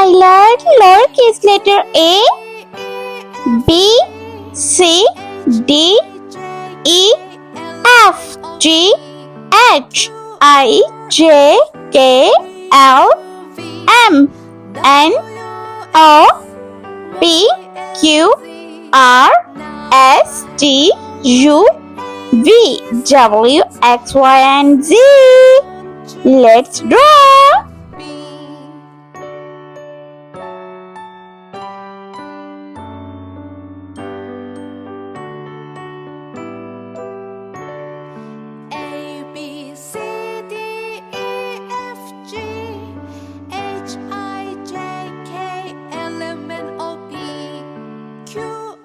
I learned lowercase letter A, B, C, D, E, F, G, H, I, J, K, L, M, N, O, P, Q, R, S, T, U, V, W, X, Y, and Z. Let's draw. A B C D E F G H I J K L M N O P Q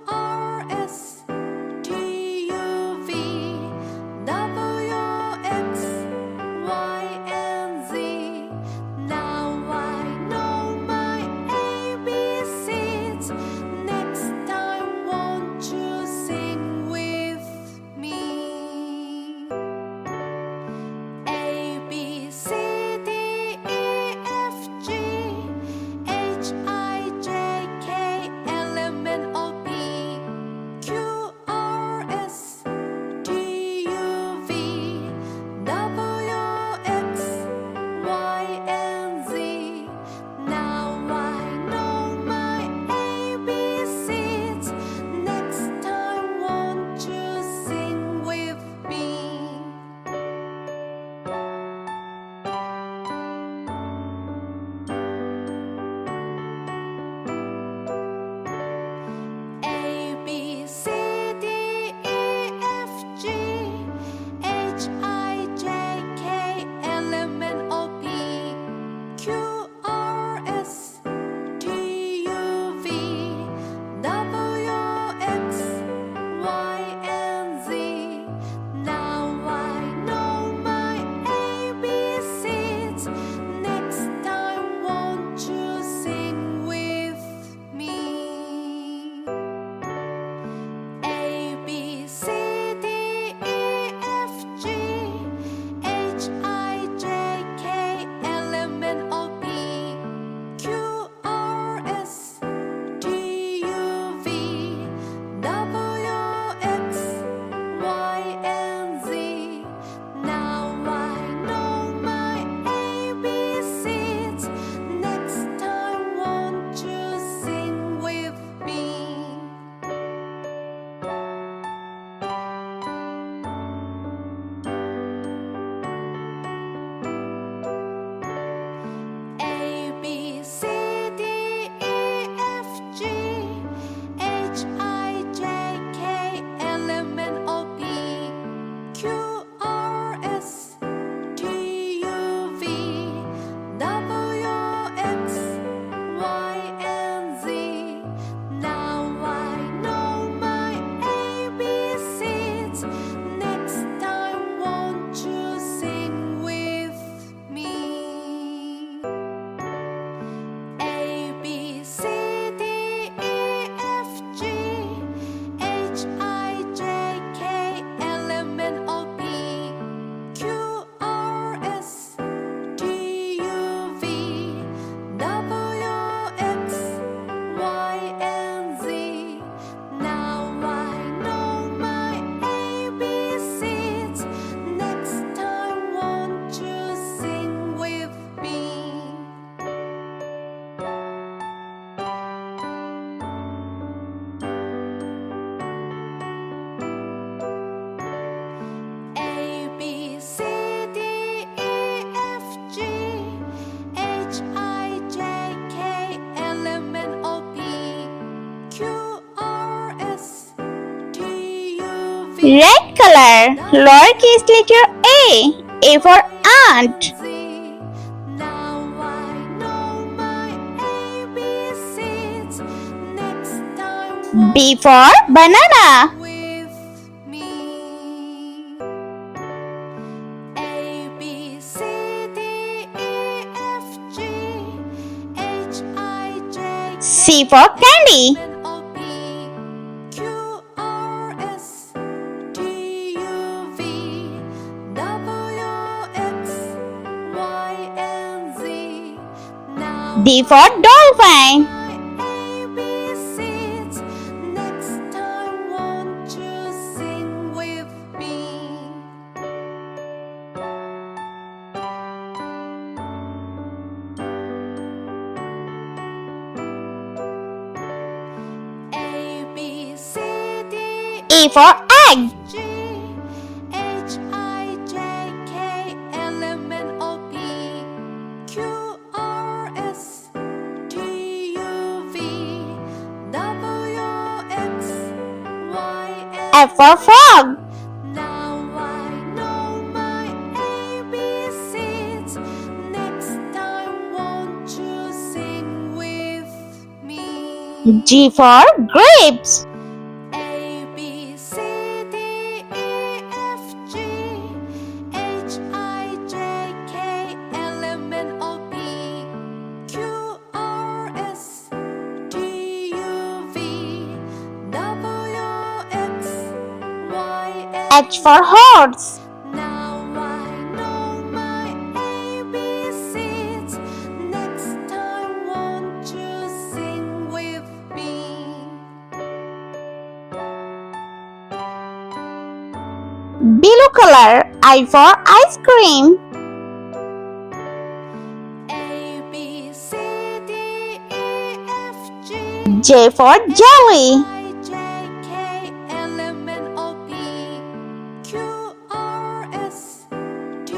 R S T U V W X Y and Z. Now I know my ABCs. Next time, won't you sing with me? A B C D E F G H I J K L M N O P Q R S T U V W X Y and Z. Now I know my ABCs. Next time, won't you sing with me? A B C D E F G H I J K L M N O P Q R S T U V W X Y and Z. Now I know my ABCs. Next time, won't you sing with me? A B C D E F G H I J K L M N O P Q R S T U V W X Y and Z. Now I know my ABCs. Next time, won't you sing with me? A B C D E F G H I J K L M N O P Q R S T U V W X Y and Z. Now I know my ABCs. Next time, won't you sing with me? A B C D E F G H I J K L M N O P Q R S T U V W X Y and Z. Now I know my ABCs. Next time, won't you sing with me? A B C D E F G H I J K L M N O P Q R S T U V Red color, lowercase letter A. A for ant. Z. Now I know my ABCs. Next time, B for banana. with me. A B C D E F G H I J C for candy. N O P Q R S T U V W X Y and Z. Now D for dolphin. ABCs. Next time, won't you sing with me? A B C D E for egg. G H I J K L M N O P Q R S T U V W X Y and F for frog. now I know my ABCs. Next time, won't you sing with me? G for grapes. A B C D E F G H I J K L M N O P Q R S T U V W X Y and H for horse. now I know my ABCs. Next time, won't you sing with me? Blue color. I for ice cream. A B C D E F G J for jelly. I J K L M N O P Q R S T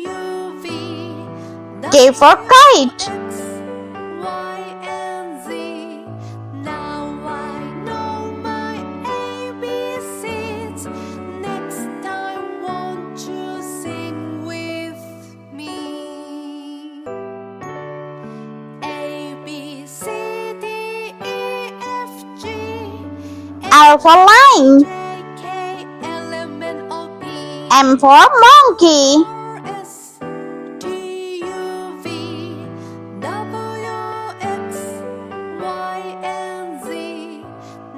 U V K for kite. X Y and Z. Now I know my ABCs. Next time, won't you sing with me? A B C D E F G L for lion. J K L M N O P M for monkey. R S T U V W X Y and Z.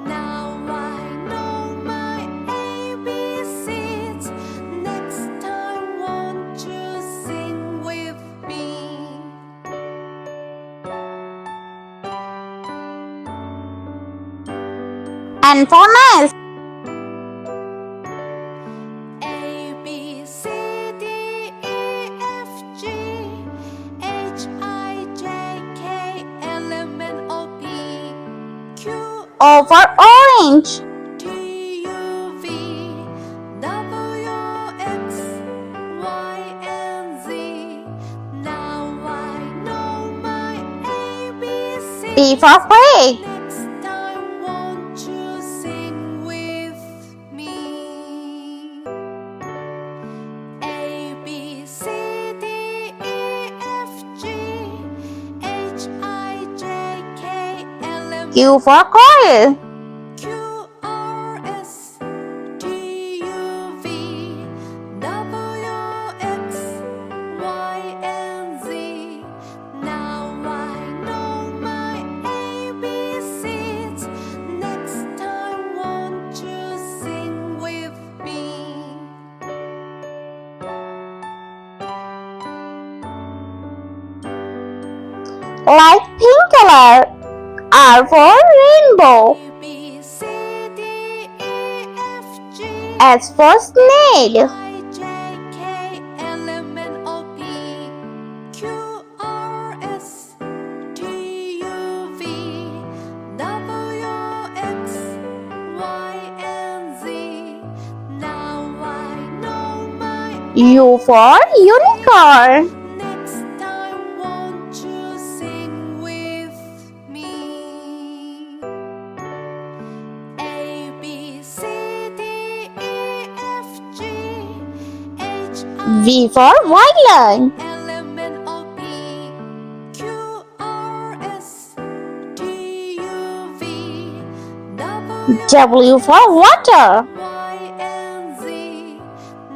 Now I know my ABCs. Next time, won't you sing with me? N for nest. A B C D E F G H I J K L M N O P Q O for orange. T U V W X Y and Z. Now I know my ABCs. P for pig. Next time, won't you sing with me? A B C D E F G H I J K L M Q for coil. Q R S T U V W X Y and Z. Now I know my ABCs. Next time, won't you sing with me? Light pink color. R for rainbow. A B C D E F G S for snake. I J K L M N O P Q R S T U V W X Y and Z. Now I know my U for unicorn. next time, won't you sing with me? A B C D E F G H V for violin. L M N O P Q R S T U V W W for water. Y and Z.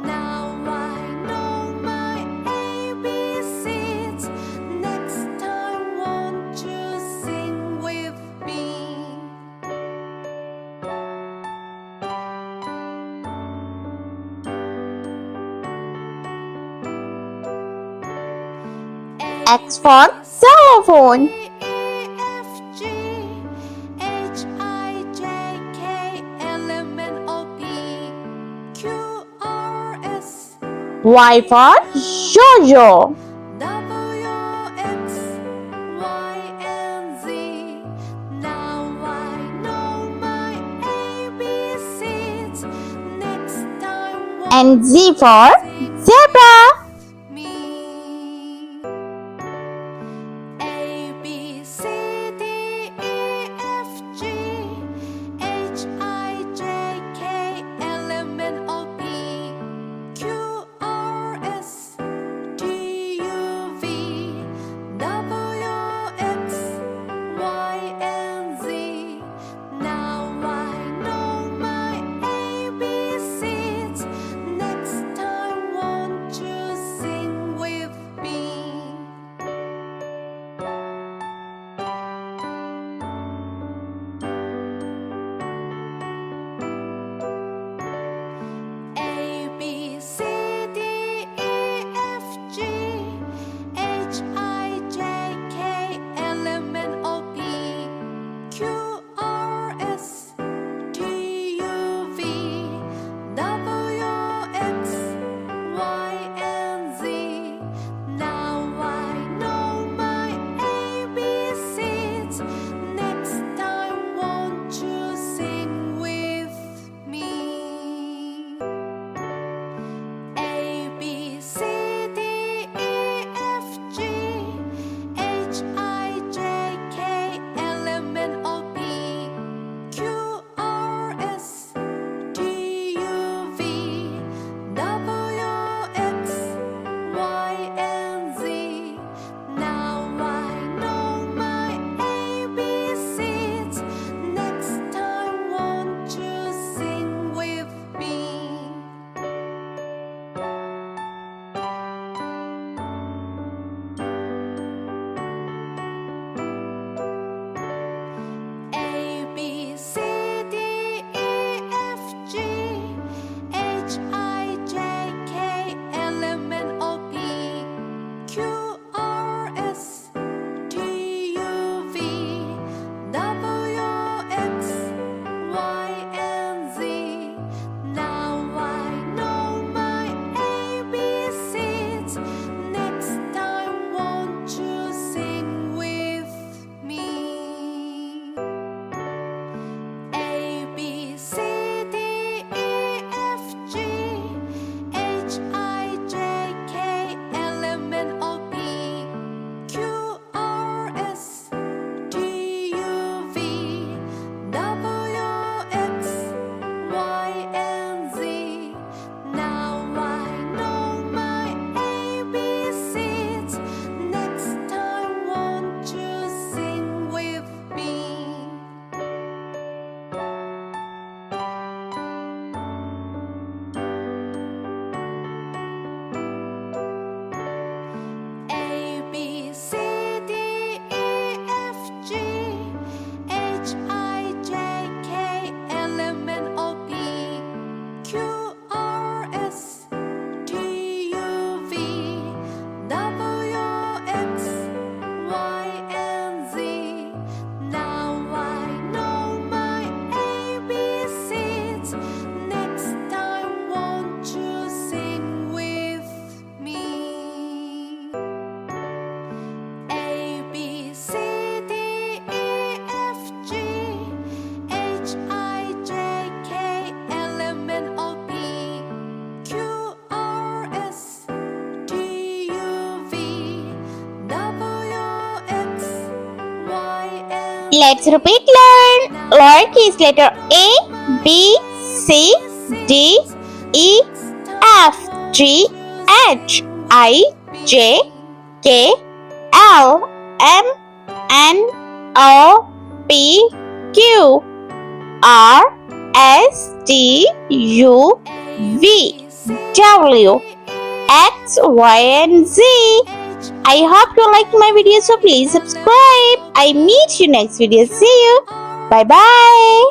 Now I know my ABCs. Next time, won't you sing with me? X for Xylophone. F G H I J K L M N O P Q R S Y for Yo-Yo. W X Y and Z. Now I know my ABCs. Next time And Z for Zebra. me. A B C D E F G H I J K L M N O P Q R S T U V W X Y and Z. Now I know my ABCs. Next time, won't you sing with me? A B C D E F G H I J K L M N O P Q R S T U V W X Y and Z. Now I know my ABCs. Next time, won't you sing with me? A B C D E F G H I J K L M N O P Q R S T U V W X Y and Z. Now I know my ABCs. Next time, won't you sing with me? A B C D E F G H I J K L M N O P Q R S T U V W X Y and Z. Now I know my ABCs. Next time, won't you sing with me? A B C D E F G H I J K L M N O P Q R S T U V W X Y and Z. Now I know my ABCs. Next time, won't you sing with me? A B C D E F G H I J K L M N O P Q R S T U V W X Y and Z. Now I know my ABCs. Next time, won't you sing with me? A B C D E F G H I J K L M N O P Q R S T U V W X Y and Let's repeat learn. Lowercase letter A, B, C, D, E, F, G, H, I, J, K, L, M, N, O, P, Q, R, S, T, U, V, W, X, Y, and Z. I hope you liked my video, so please subscribe. I meet you next video. See you. Bye bye.